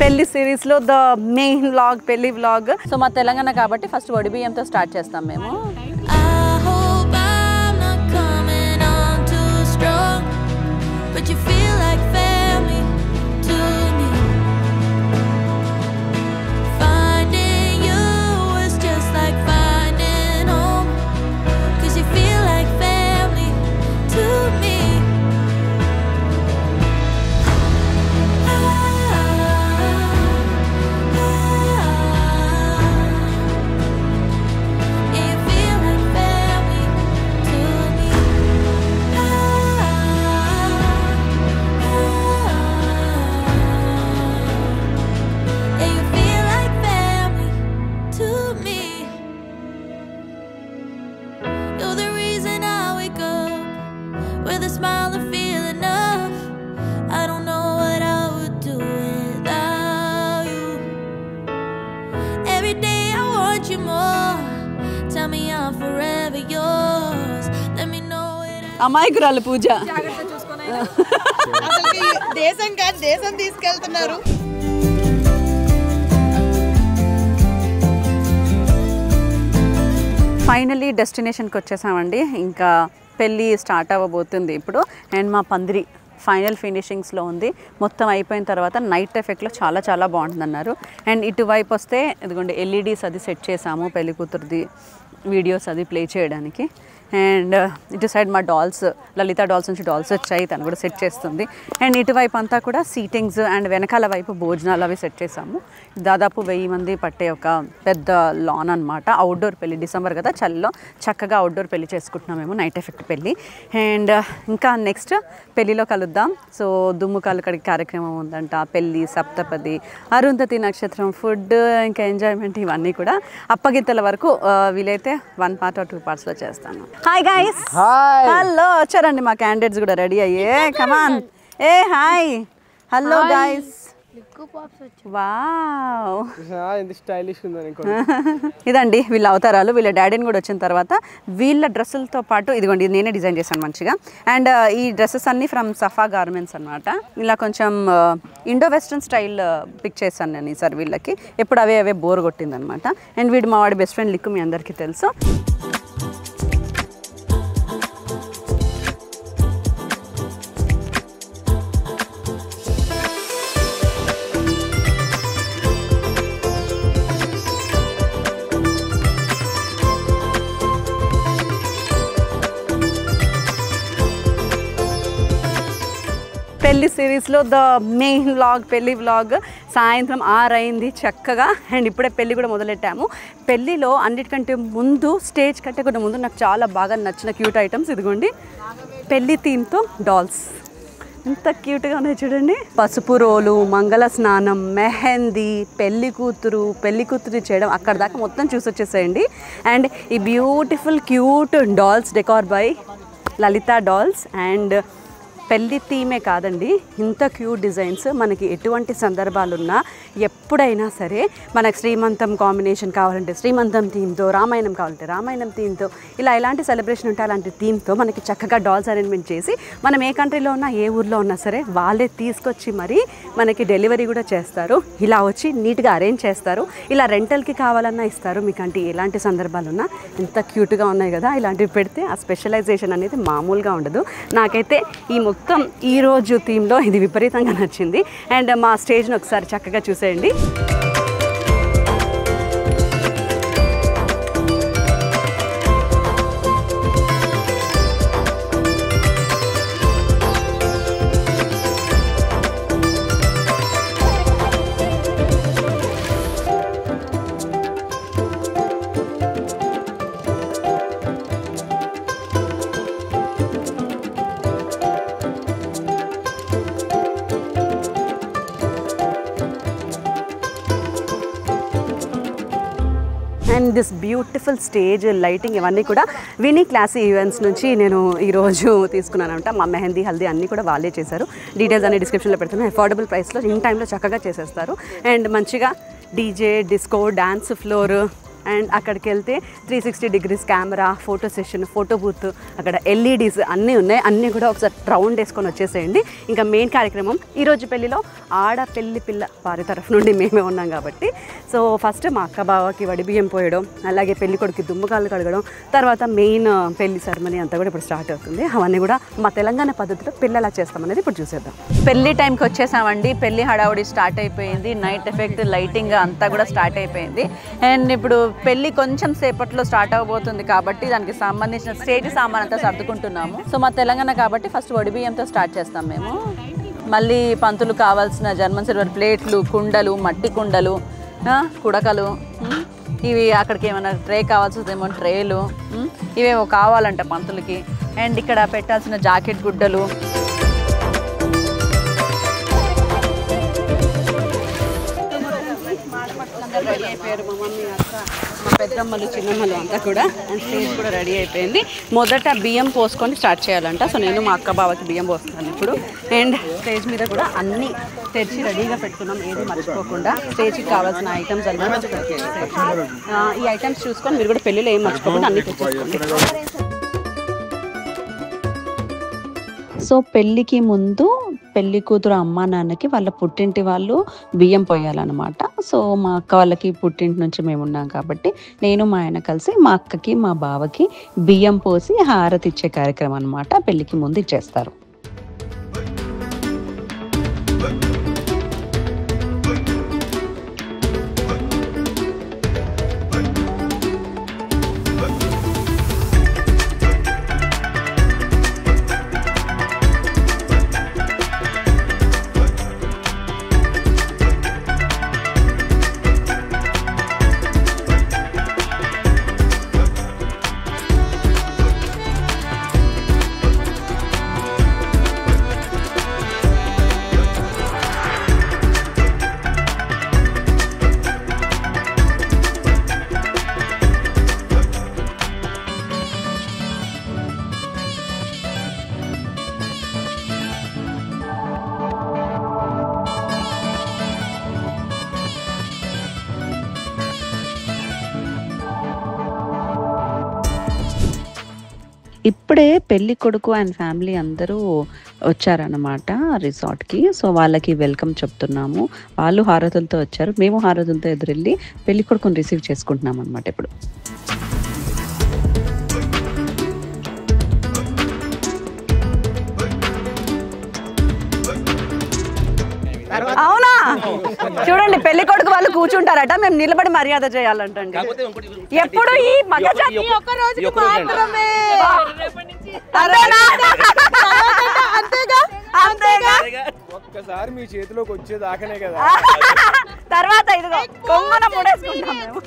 పెళ్లి సిరీస్ లో the main vlog పెళ్లి వ్లాగ్. సో మా తెలంగాణ కాబట్టి ఫస్ట్ వడి బియ్యంతో స్టార్ట్ చేస్తాం మేము. అమాయకురాలు పూజ. దేశం కాదు దేశం తీసుకెళ్తున్నారు. ఫైనలీ డెస్టినేషన్కి వచ్చేసామండి. ఇంకా పెళ్ళి స్టార్ట్ అవ్వబోతుంది ఇప్పుడు. అండ్ మా పందిరి ఫైనల్ ఫినిషింగ్స్లో ఉంది. మొత్తం అయిపోయిన తర్వాత నైట్ ఎఫెక్ట్లో చాలా చాలా బాగుంటుంది అన్నారు. అండ్ ఇటువైపు వస్తే ఇదిగోండి ఎల్ఈడీస్ అది సెట్ చేసాము పెళ్లి కూతురుది వీడియోస్ అది ప్లే చేయడానికి. అండ్ ఇటు సైడ్ మా డాల్స్ లలిత డాల్స్ నుంచి డాల్స్ వచ్చాయి, తను కూడా సెట్ చేస్తుంది. అండ్ ఇటువైపు అంతా కూడా సీటింగ్స్ అండ్ వెనకాల వైపు భోజనాలు అవి సెట్ చేసాము. దాదాపు 1000 మంది పట్టే ఒక పెద్ద లాన్ అనమాట. అవుట్డోర్ పెళ్ళి, డిసెంబర్ కదా చలిలో చక్కగా అవుట్డోర్ పెళ్ళి చేసుకుంటున్నాం మేము, నైట్ ఎఫెక్ట్ పెళ్ళి. అండ్ ఇంకా నెక్స్ట్ పెళ్ళిలో కలుద్దాం. సో దుమ్ము కలకడి కార్యక్రమం ఉందంట, పెళ్ళి, సప్తపది, అరుంధతి నక్షత్రం, ఫుడ్, ఇంకా ఎంజాయ్మెంట్ ఇవన్నీ కూడా అప్పగింతల వరకు వీలైతే 1 part or 2 partsలో చేస్తాను. Hi guys. హలో, వచ్చారండి మా క్యాండిడేట్స్ కూడా రెడీ అయ్యే. కమాన్. ఏ హాయ్. Hello guys. వావ్, ఇదండి వీళ్ళ అవతారాలు. వీళ్ళ డాడీని కూడా వచ్చిన తర్వాత వీళ్ళ డ్రెస్సులతో పాటు ఇదిగోండి నేనే డిజైన్ చేశాను మంచిగా. అండ్ ఈ డ్రెస్సెస్ అన్నీ ఫ్రమ్ సఫా గార్మెంట్స్ అనమాట. ఇలా కొంచెం ఇండో వెస్ట్రన్ స్టైల్ పిక్ చేశాను నేను ఈసారి వీళ్ళకి. ఎప్పుడు అవే బోర్ కొట్టింది అనమాట. అండ్ వీడు మా వాడి బెస్ట్ ఫ్రెండ్ లిక్కు, మీ అందరికీ తెలుసు. పెళ్లి సిరీస్లో ద మెయిన్ వ్లాగ్ పెళ్లి వ్లాగ్. సాయంత్రం 6 అయింది చక్కగా. అండ్ ఇప్పుడే పెళ్ళి కూడా మొదలెట్టాము. పెళ్ళిలో అన్నిటికంటే ముందు, స్టేజ్ కంటే కూడా ముందు నాకు చాలా బాగా నచ్చిన క్యూట్ ఐటమ్స్ ఇదిగోండి. పెళ్లి థీమ్తో డాల్స్ ఎంత క్యూట్గా ఉన్నాయి చూడండి. పసుపు రోలు, మంగళ స్నానం, మెహందీ, పెళ్లి కూతురు చేయడం, అక్కడ దాకా మొత్తం చూసి వచ్చేసేయండి. అండ్ ఈ beautiful cute dolls decor by Lalitha dolls. And పెళ్లి థీమే కాదండి, ఇంత క్యూట్ డిజైన్స్ మనకి ఎటువంటి సందర్భాలున్నా ఎప్పుడైనా సరే మనకు శ్రీమంతం కాంబినేషన్ కావాలంటే శ్రీమంతం థీమ్తో, రామాయణం కావాలంటే రామాయణం థీమ్తో, ఇలా ఎలాంటి సెలబ్రేషన్ ఉంటే అలాంటి థీమ్తో మనకి చక్కగా డాల్స్ అరేంజ్మెంట్ చేసి మనం ఏ కంట్రీలో ఉన్నా ఏ ఊర్లో ఉన్నా సరే వాళ్ళే తీసుకొచ్చి మరీ మనకి డెలివరీ కూడా చేస్తారు. ఇలా వచ్చి నీట్గా అరేంజ్ చేస్తారు. ఇలా రెంటల్కి కావాలన్నా ఇస్తారు. మీకు అంటే ఎలాంటి సందర్భాలున్నా ఎంత క్యూట్గా ఉన్నాయి కదా. ఇలాంటివి పెడితే ఆ స్పెషలైజేషన్ అనేది మామూలుగా ఉండదు. నాకైతే ఈ మొత్తం ఈరోజు థీమ్లో ఇది విపరీతంగా నచ్చింది. అండ్ మా స్టేజ్ని ఒకసారి చక్కగా చూసేయండి. And this beautiful stage, lighting ఇవన్నీ కూడా వినీ క్లాసీ ఈవెంట్స్ నుంచి నేను ఈరోజు తీసుకున్నాను అంట. మా మెహందీ, హల్దీ అన్నీ కూడా వాళ్ళే చేశారు. డీటెయిల్స్ అన్ని డిస్క్రిప్షన్లో పెడుతున్నాను. అఫోర్డబుల్ ప్రైస్లో ఇన్ టైంలో చక్కగా చేసేస్తారు. అండ్ మంచిగా DJ, disco, dance floor, and అక్కడికి వెళ్తే 360 degrees camera, photo session, photo booth, అక్కడ ఎల్ఈడీస్ అన్నీ ఉన్నాయి. అన్నీ కూడా ఒకసారి రౌండ్ వేసుకొని వచ్చేసేయండి. ఇంకా మెయిన్ కార్యక్రమం ఈరోజు పెళ్ళిలో పెళ్లి పిల్ల వారి తరఫు నుండి మేమే ఉన్నాం కాబట్టి సో ఫస్ట్ మా అక్క బావకి వడిబియ్యం పోయడం, అలాగే పెళ్లి కొడుకు దుమ్ముకాళ్ళు కడగడం, తర్వాత మెయిన్ పెళ్లి సెరమనీ అంతా కూడా ఇప్పుడు స్టార్ట్ అవుతుంది. అవన్నీ కూడా మా తెలంగాణ పద్ధతిలో పెళ్ళి ఎలా చేస్తామనేది ఇప్పుడు చూసేద్దాం. పెళ్లి టైంకి వచ్చేసామండి. పెళ్లి హడావుడి స్టార్ట్ అయిపోయింది. నైట్ ఎఫెక్ట్, లైటింగ్ అంతా కూడా స్టార్ట్ అయిపోయింది. అండ్ ఇప్పుడు పెళ్లి కొంచెం సేపట్లో స్టార్ట్ అవబోతుంది కాబట్టి దానికి సంబంధించిన స్టేజ్ సామాన్ అంతా సర్దుకుంటున్నాము. సో మా తెలంగాణ కాబట్టి ఫస్ట్ వడిబియ్యంతో స్టార్ట్ చేస్తాం మేము. మళ్ళీ పంతులు కావాల్సిన జర్మన్ సిల్వర్ ప్లేట్లు, కుండలు, మట్టి కుండలు, కుడకలు, ఇవి అక్కడికి ఏమైనా ట్రే కావాల్సి వస్తుందేమో ట్రేలు, ఇవేమో కావాలంట పంతులకి. అండ్ ఇక్కడ పెట్టాల్సిన జాకెట్ గుడ్డలు, రెడీ అయిపోయారు. మా మమ్మీ, అక్క, మా పెద్దమ్మలు, చిన్నమ్మలు అంతా కూడా. అండ్ స్టేజ్ కూడా రెడీ అయిపోయింది. మొదట బియ్యం పోసుకొని స్టార్ట్ చేయాలంట. సో నేను మా అక్క బావకి బియ్యం పోస్తున్నాను ఇప్పుడు. అండ్ స్టేజ్ మీద కూడా అన్నీ తెరిచి రెడీగా పెట్టుకున్నాం, ఏది మర్చిపోకుండా. స్టేజ్కి కావాల్సిన ఐటమ్స్ అన్నీ ఈ ఐటమ్స్ చూసుకొని మీరు కూడా పెళ్ళిలో ఏం మర్చిపోకుండా అన్నీ తెచ్చేసుకోండి. సో పెళ్ళికి ముందు పెళ్లి కూతురు అమ్మ నాన్నకి వాళ్ళ పుట్టింటి వాళ్ళు బియ్యం పోయాలన్నమాట. సో మా అక్క వాళ్ళకి పుట్టింటి నుంచి మేము ఉన్నాం కాబట్టి నేను మా ఆయన కలిసి మా అక్కకి మా బావకి బియ్యం పోసి హారతి ఇచ్చే కార్యక్రమం అనమాట. పెళ్లికి ముందు ఇచ్చేస్తారు. ఇప్పుడే పెళ్లి కొడుకు అండ్ ఫ్యామిలీ అందరూ వచ్చారన్నమాట రిసార్ట్కి. సో వాళ్ళకి వెల్కమ్ చెప్తున్నాము. వాళ్ళు హారతులతో వచ్చారు, మేము హారతులతో ఎదురెళ్ళి పెళ్లి కొడుకుని రిసీవ్ చేసుకుంటున్నాం అనమాట ఇప్పుడు. అవునా, చూడండి పెళ్లి కొడుకు వాళ్ళు కూర్చుంటారట, మేము నిలబడి మర్యాద చేయాలంటండి. ఎప్పుడు ఈ మగజాతి ఒక్కసారి మీ చేతిలోకి వచ్చేదాకనే కదా, తర్వాత ఇదిగో కొంగున ముడేసుకుంటాం మేము.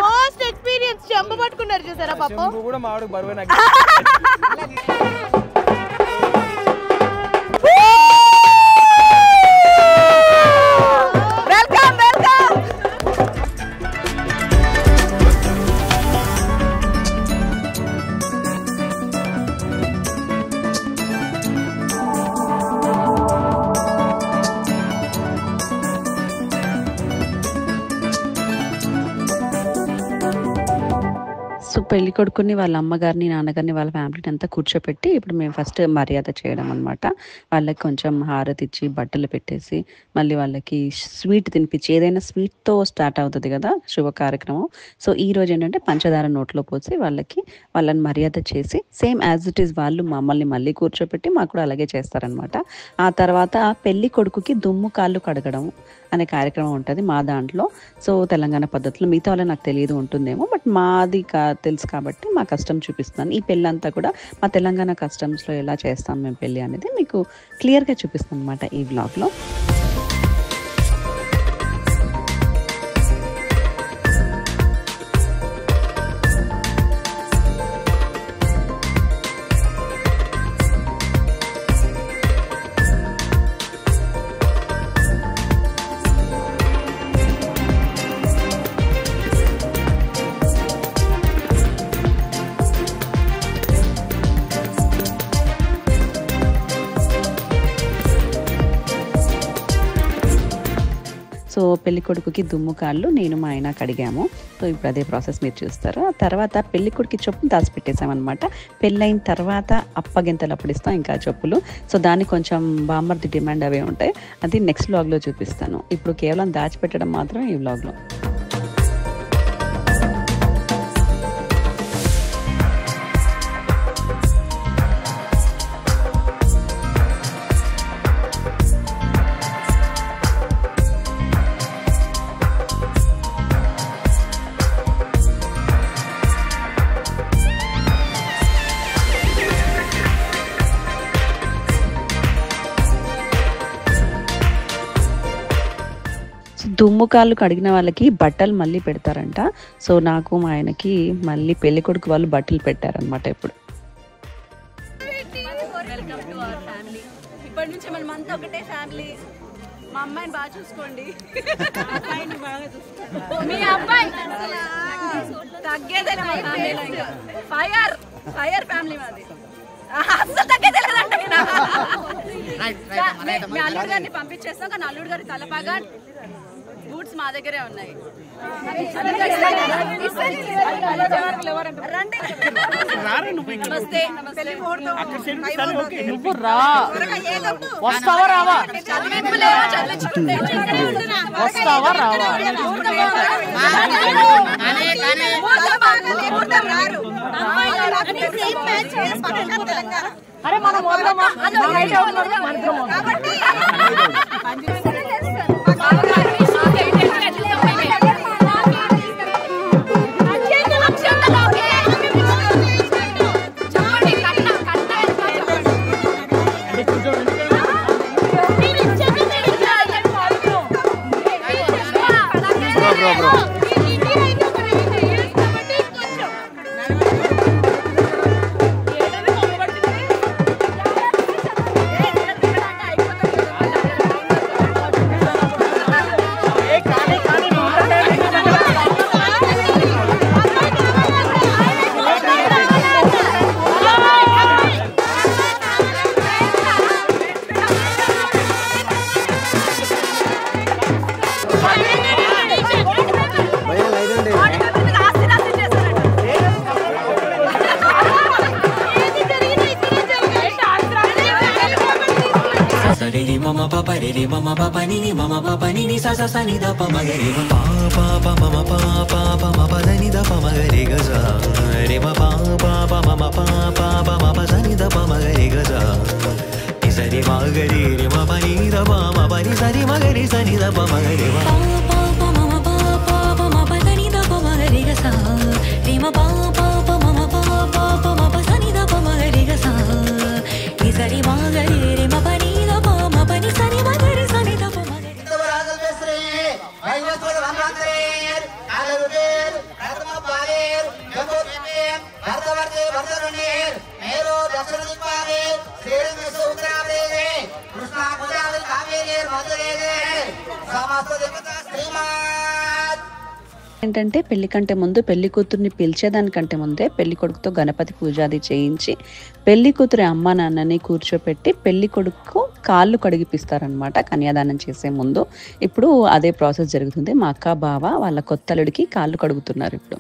ఫస్ట్ ఎక్స్పీరియన్స్ చెంబు పట్టుకున్నారు చూసారా పాపం. చెంబు కూడా మాడు బరువే. సో పెళ్లి కొడుకుని వాళ్ళ అమ్మగారిని, నాన్నగారిని, వాళ్ళ ఫ్యామిలీని అంతా కూర్చోపెట్టి ఇప్పుడు మేము ఫస్ట్ మర్యాద చేయడం అనమాట. వాళ్ళకి కొంచెం హారతి ఇచ్చి బట్టలు పెట్టేసి మళ్ళీ వాళ్ళకి స్వీట్ తినిపించి, ఏదైనా స్వీట్తో స్టార్ట్ అవుతుంది కదా శుభ కార్యక్రమం. సో ఈ రోజు ఏంటంటే పంచదార నోట్లో పోసి వాళ్ళని మర్యాద చేసి సేమ్ యాజ్ ఇట్ ఈస్ వాళ్ళు మమ్మల్ని మళ్ళీ కూర్చోపెట్టి మాకు కూడా అలాగే చేస్తారనమాట. ఆ తర్వాత పెళ్లి కొడుకుకి దుమ్ము కాళ్ళు కడగడం అనే కార్యక్రమం ఉంటుంది మా దాంట్లో. సో తెలంగాణ పద్ధతిలో, మిగతా వాళ్ళ నాకు తెలియదు ఉంటుందేమో, బట్ మాది తెలుసు కాబట్టి మా కష్టం చూపిస్తాను. ఈ పెళ్ళి అంతా కూడా మా తెలంగాణ కస్టమ్స్లో ఎలా చేస్తాం మేము పెళ్ళి అనేది మీకు క్లియర్గా చూపిస్తాను అనమాట ఈ వ్లాగ్లో. పెళ్లి కొడుకుకి దుమ్ము కాళ్ళు నేను మా ఆయన కడిగాము. సో ఇప్పుడు అదే ప్రాసెస్ మీరు చూస్తారు. ఆ తర్వాత పెళ్లి కొడుకు చొప్పును దాచిపెట్టేసామన్నమాట. పెళ్ళైన తర్వాత అప్పగింతలు అప్పుడు ఇస్తాం ఇంకా చెప్పులు. సో దానికి కొంచెం బామ్మర్ది డిమాండ్ అవే ఉంటాయి. అది నెక్స్ట్ వ్లాగ్లో చూపిస్తాను. ఇప్పుడు కేవలం దాచిపెట్టడం మాత్రమే ఈ వ్లాగ్లో. దుమ్ము కాళ్ళు కడిగిన వాళ్ళకి బట్టలు మళ్ళీ పెడతారంట. సో నాకు మా ఆయనకి మళ్ళీ పెళ్లి కొడుకు వాళ్ళు బట్టలు పెట్టారనమాట. ఇప్పుడు ఇప్పటి నుంచి మనం అంతా ఒకటే ఫ్యామిలీ. మా అమ్మాయిని బాగా చూసుకోండి. మీ అబ్బాయి తగ్గేదేనా? ఫైర్ ఫైర్ ఫ్యామిలీ మాది. మీ అల్లుడు గారిని పంపించేస్తాం. కానీ అల్లుడు గారి తలపాగా బూట్స్ మా దగ్గరే ఉన్నాయి. అరే మనం mama papa re re mama papa ni ni sa sa sa ni da pa ma ga re pa pa pa mama pa pa pa ma pa ni da pa ma ga re ga sa re ma pa pa pa mama pa pa pa ma pa sa ni da pa ma ga re ga sa ni sa re ma ga re ma pa ni da pa ma pa ni sa re ma ga re sa ni da pa ma ga re pa pa pa mama pa pa pa ma pa ni da pa ma ga re ga sa re ma pa pa pa mama pa pa pa ma pa sa ni da pa ma ga re ga sa ni sa re ma ga re ma pa ni da pa ma pa ni sa re ma ga re sa ni da pa ma ga re రాజల్ బెస్రే వైవస్వర రామరాందరేర్ ఆలరుడేర్ రత్మ పారేర్ గంగోత్రిమేర్ భర్తవర్తే భర్తరునేర్ marrow దక్షిణ దిక్పారే శ్రీరం విశ్వ ఉత్తరావరేరే కృష్ణా గోదావరి కావేరేర్ మధురేరేర్ సమస్త దేవతా శ్రీమాత్. ఏంటంటే పెళ్లి కంటే ముందు పెళ్లి కూతుర్ని పిలిచేదానికంటే ముందే పెళ్లి కొడుకుతో గణపతి పూజాది చేయించి పెళ్లి కూతురి అమ్మ నాన్నని కూర్చోపెట్టి పెళ్లి కొడుకు కాళ్ళు కడిగిపిస్తారనమాట కన్యాదానం చేసే ముందు. ఇప్పుడు అదే ప్రాసెస్ జరుగుతుంది. మా అక్క బావ వాళ్ళ కొత్త అల్లుడికి కాళ్ళు కడుగుతున్నారు ఇప్పుడు.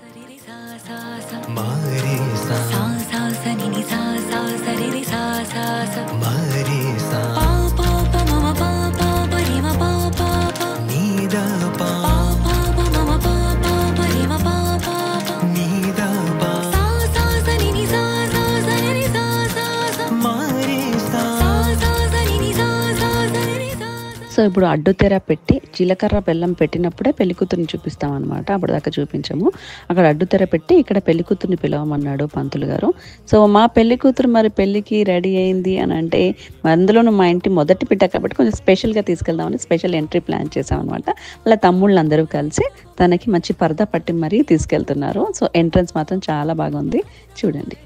సో ఇప్పుడు అడ్డుతెర పెట్టి జీలకర్ర బెల్లం పెట్టినప్పుడే పెళ్లి కూతుర్ని చూపిస్తాం అనమాట. అప్పుడు దాకా చూపించాము. అక్కడ అడ్డుతెర పెట్టి ఇక్కడ పెళ్లి కూతుర్ని పిలవమన్నాడు పంతులు గారు. సో మా పెళ్లి కూతురు మరి పెళ్లికి రెడీ అయింది అని అంటే అందులోనూ మా ఇంటి మొదటి బిడ్డ కాబట్టి కొంచెం స్పెషల్గా తీసుకెళ్దామని స్పెషల్ ఎంట్రీ ప్లాన్ చేసాం అనమాట. అలా తమ్ముళ్ళు అందరూ కలిసి తనకి మంచి పరదా పట్టి మరీ తీసుకెళ్తున్నారు. సో ఎంట్రన్స్ మాత్రం చాలా బాగుంది, చూడండి.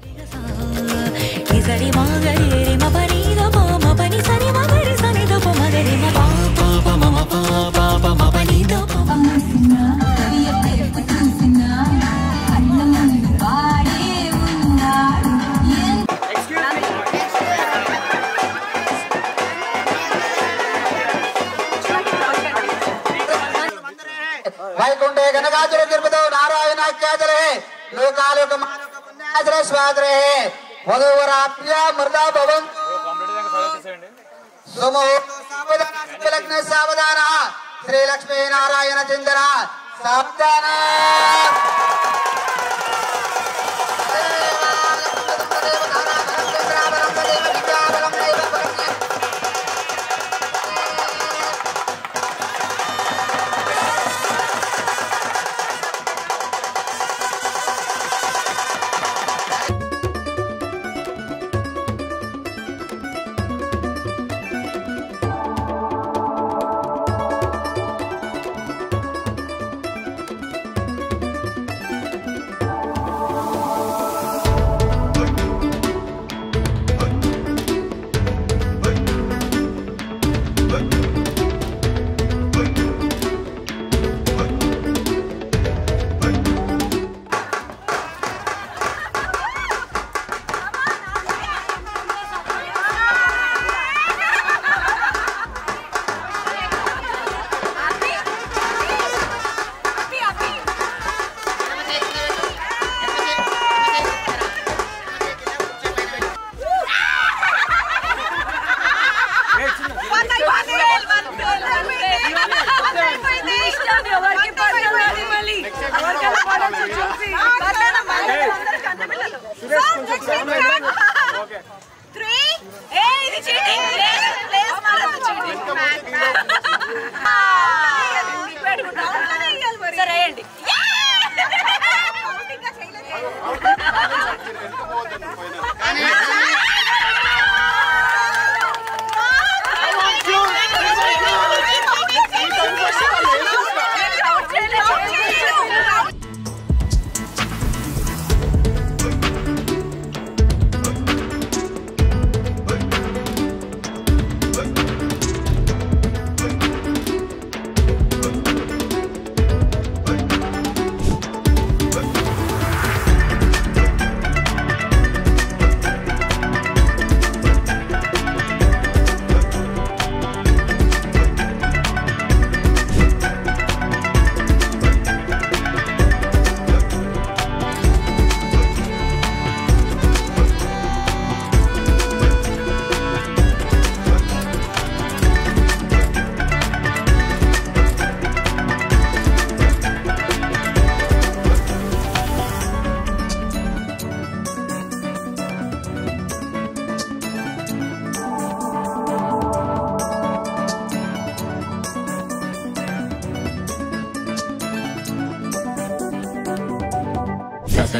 వైకుంఠే గణగాచుర తిరుపతి నారాయణాఖ్యాచరే లోకాలోక మాలోక పుణ్యాచరే స్వాదరే వధువరాప్య మృదా భవం సుముహూర్త సావధాన శుభలగ్న సావధాన శ్రీ లక్ష్మీ నారాయణ చిందన సావధాన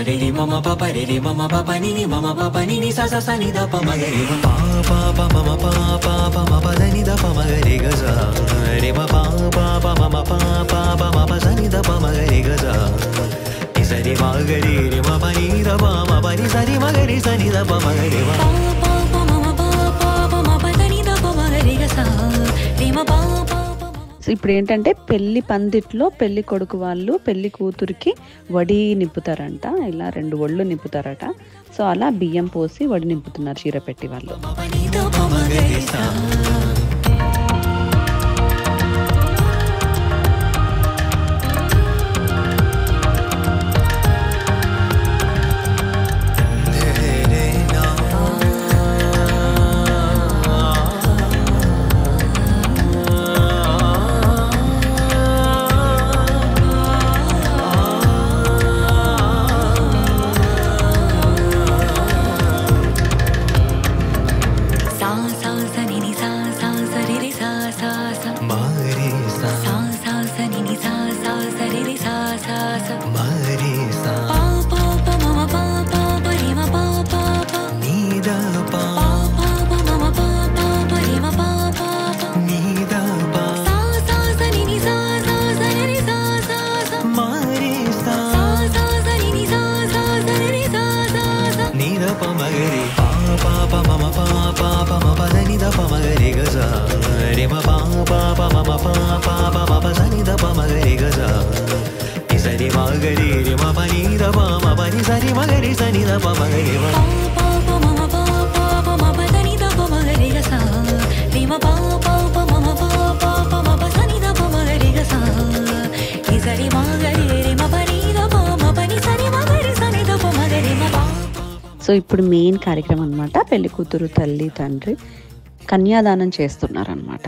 Re mama papa re mama papa ni sa sa sa ni da pa ma re pa pa pa mama pa pa pa ma pa ni da pa ma re ga za re ma pa pa pa mama pa pa pa ma pa ni da pa ma re ga za ni sa re ma ga re ma pa ni da pa ma pa ni sa re ma ga re sa ni da pa ma re ma pa pa pa mama pa pa pa ma pa ni da pa ma re ga za re ma pa pa. So ఇప్పుడు ఏంటంటే పెళ్లి పందిట్లో పెళ్లి కొడుకు వాళ్ళు పెళ్లి కూతురికి వడి నింపుతారంట, ఇలా 2 ఒళ్ళు నింపుతారట. సో అలా బియ్యం పోసి వడి నింపుతున్నారు చీర పెట్టి వాళ్ళు. Sari ma సో ఇప్పుడు మెయిన్ కార్యక్రమం అనమాట. పెళ్లి కూతురు తల్లి తండ్రి కన్యాదానం చేస్తున్నారనమాట.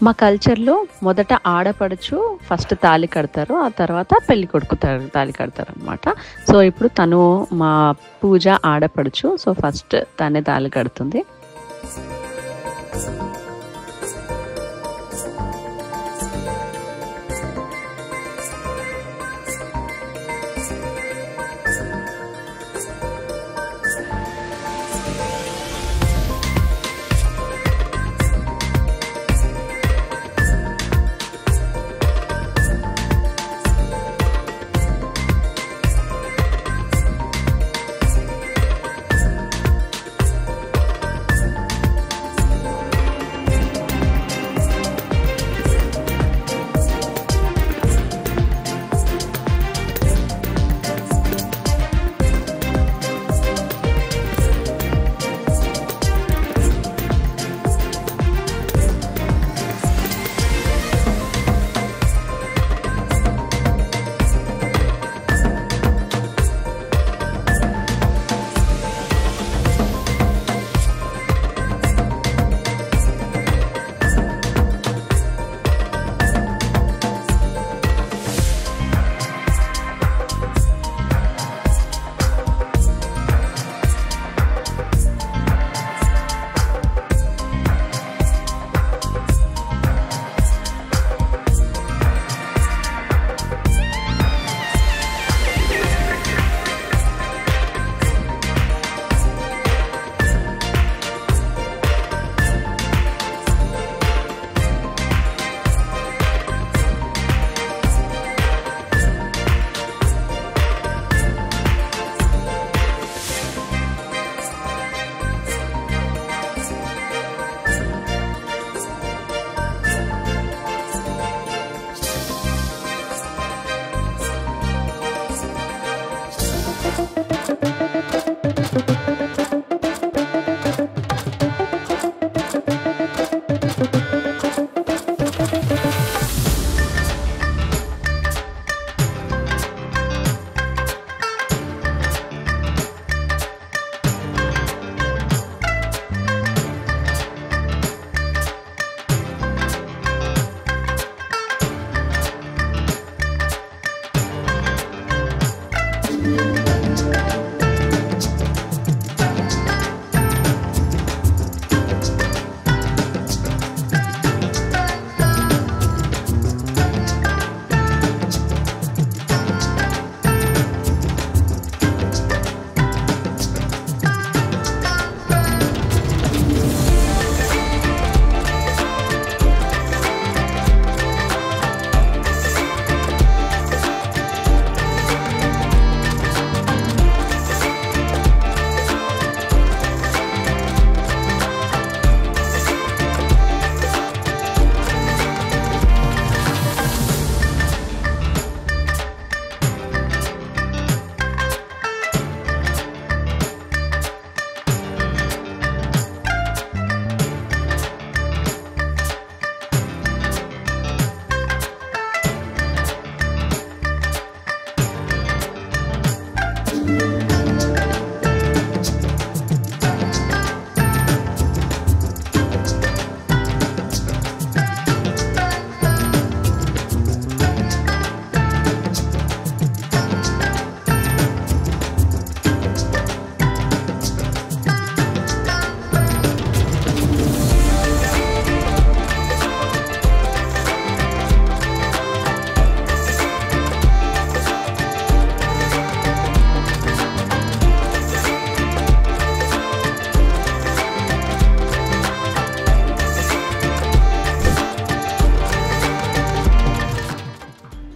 మా కల్చర్లో మొదట ఆడపడుచు ఫస్ట్ తాళి కడతారు, ఆ తర్వాత పెళ్లి కొడుకు తాళి కడతారు అనమాట. సో ఇప్పుడు తను మా పూజ ఆడపడుచు, సో ఫస్ట్ తనే తాళి కడుతుంది.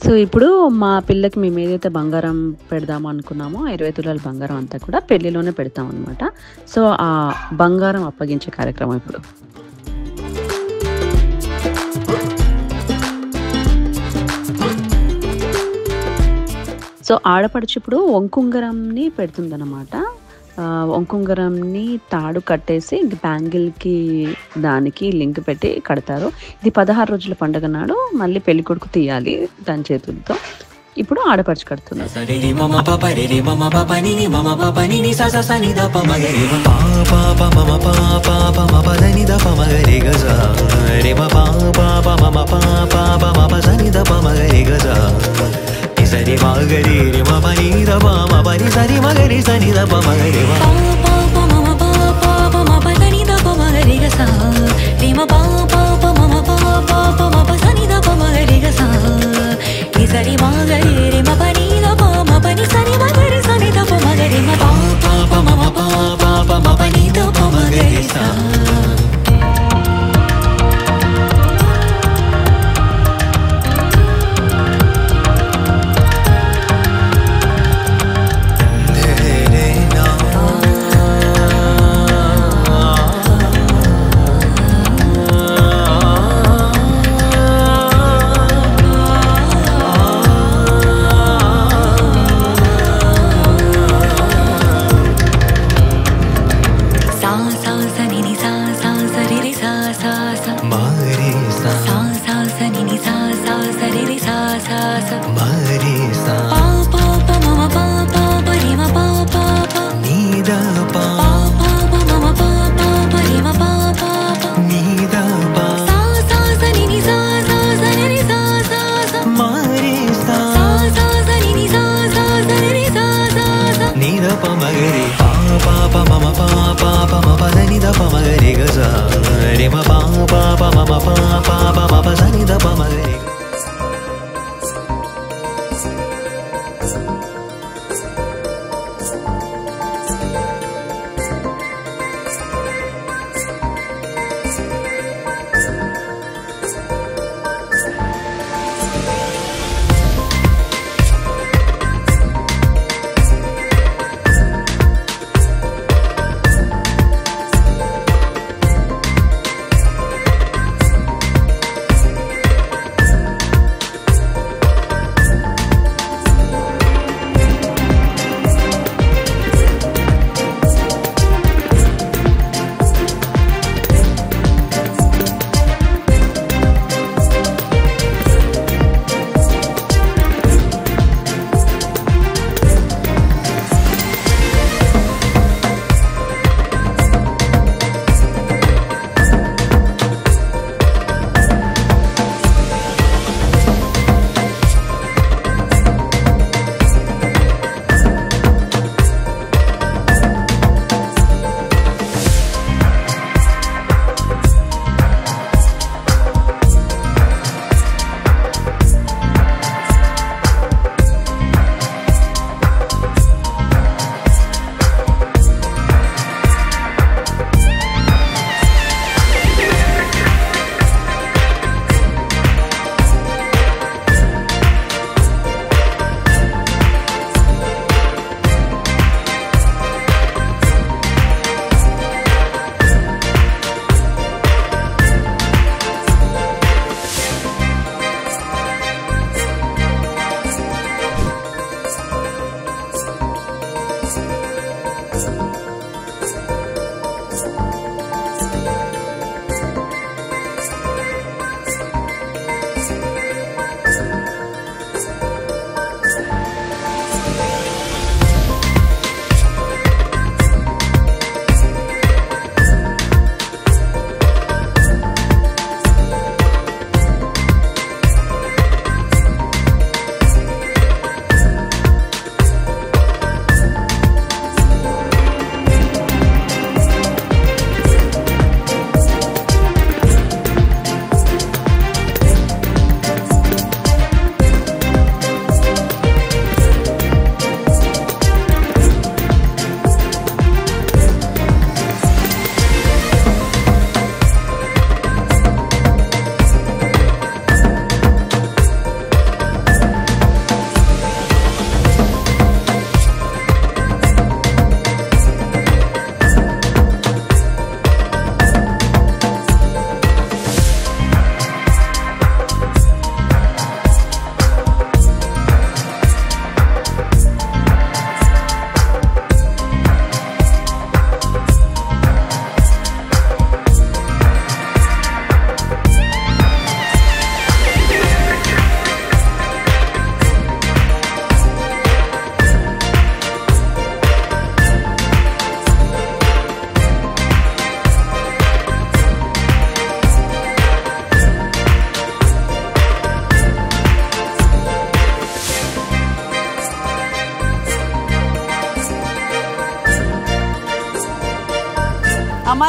సో ఇప్పుడు మా పిల్లకి మేము ఏదైతే బంగారం పెడదాం అనుకున్నామో 20 తులాల బంగారం అంతా కూడా పెళ్లిలోనే పెడతాం అనమాట. సో ఆ బంగారం అప్పగించే కార్యక్రమం ఇప్పుడు. సో ఆడపడుచు ఇప్పుడు వంకుంగరంని పెడుతుందన్నమాట. వంకుంగరంని తాడు కట్టేసి బ్యాంగిల్కి దానికి లింక్ పెట్టి కడతారు. ఇది 16 రోజుల పండుగ నాడు మళ్ళీ పెళ్లి కొడుకు తీయాలి దాని చేతులతో. ఇప్పుడు ఆడపడుచు కడుతున్నారు. సరి మగరి రి మ పని ద ప మ పని సరి మగరి సని ద ప మగరి మ ప ప మ మ ప ప ప మ ప దని ద ప మగరి గ సా రి మ ప ప ప మ మ ప ప ప మ ప సని ద ప మగరి గ సా ని సరి మగరి రి మ పని ద ప మ పని సరి మగరి సని ద ప మగరి మ ప ప ప మ మ ప ప ప మ పని ద ప మగరి సా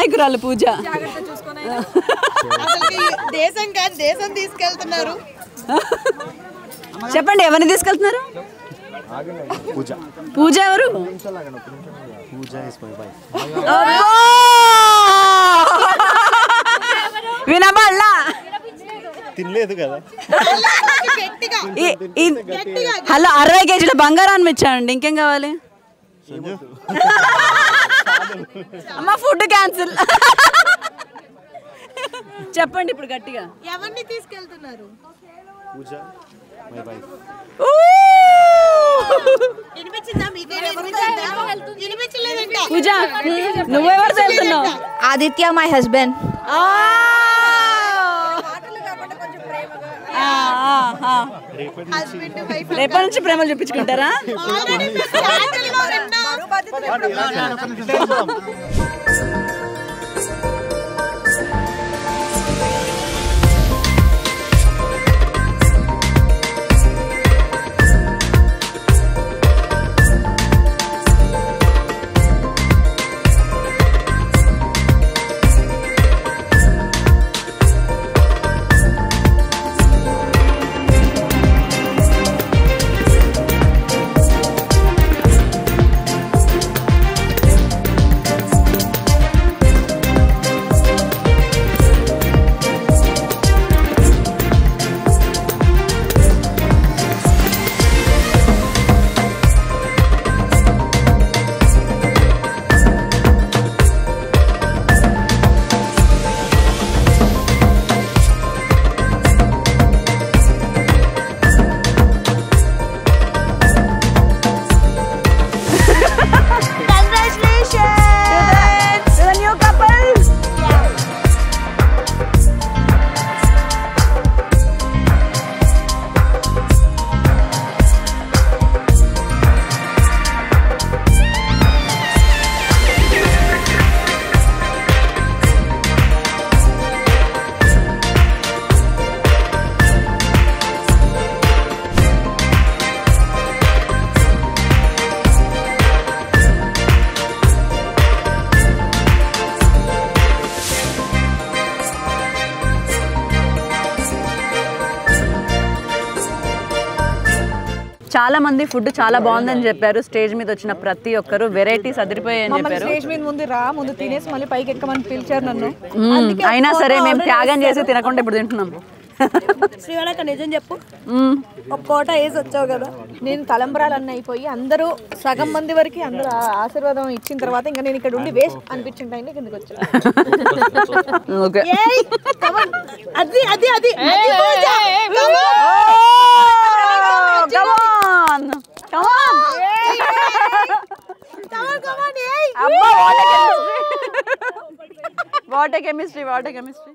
అమాయకురాలు పూజ. అసలుకి దేశం కాదు దేశం తీసుకెళ్తున్నారు. చెప్పండి ఎవరిని తీసుకెళ్తున్నారు? పూజ ఎవరు? వినబడలా తినలేదు కదా. హలో 60 కేజీల బంగారాన్ని ఇచ్చానండి, ఇంకేం కావాలి? అమ్మ ఫుడ్ క్యాన్సిల్. చెప్పండి ఇప్పుడు గట్టిగా. ఎవరిని తీసుకెళ్తున్నారు? పూజ మై వైఫ్. పూజ నువ్వెవరితో వెళ్తున్నావు? Aditya my husband. రేపటి నుంచి ప్రేమలు చూపించుకుంటారా? చాలా మంది ఫుడ్ చాలా బాగుందని చెప్పారు. స్టేజ్ మీద వచ్చిన ప్రతి ఒక్కరు వెరైటీస్ అదిరిపోయాయని చెప్పారు. స్టేజ్ మీద ముందు తినేసి మళ్ళీ పైకి ఎక్కమని పిలిచారు నన్ను. అయినా సరే మేము త్యాగం చేసి తినకుండా ఇప్పుడు తింటున్నాం. శ్రీవాడక నిజం చెప్పు, ఒక కోట వేసి వచ్చావు కదా. నేను తలంబరాలన్నీ అయిపోయి అందరూ సగం మంది వరకు అందరూ ఆశీర్వాదం ఇచ్చిన తర్వాత ఇంకా నేను ఇక్కడ ఉండి వేస్ట్ అనిపించిన టైంలో కిందకి వచ్చాను. ఓకే అది అది అది వాట్ ఏ కెమిస్ట్రీ.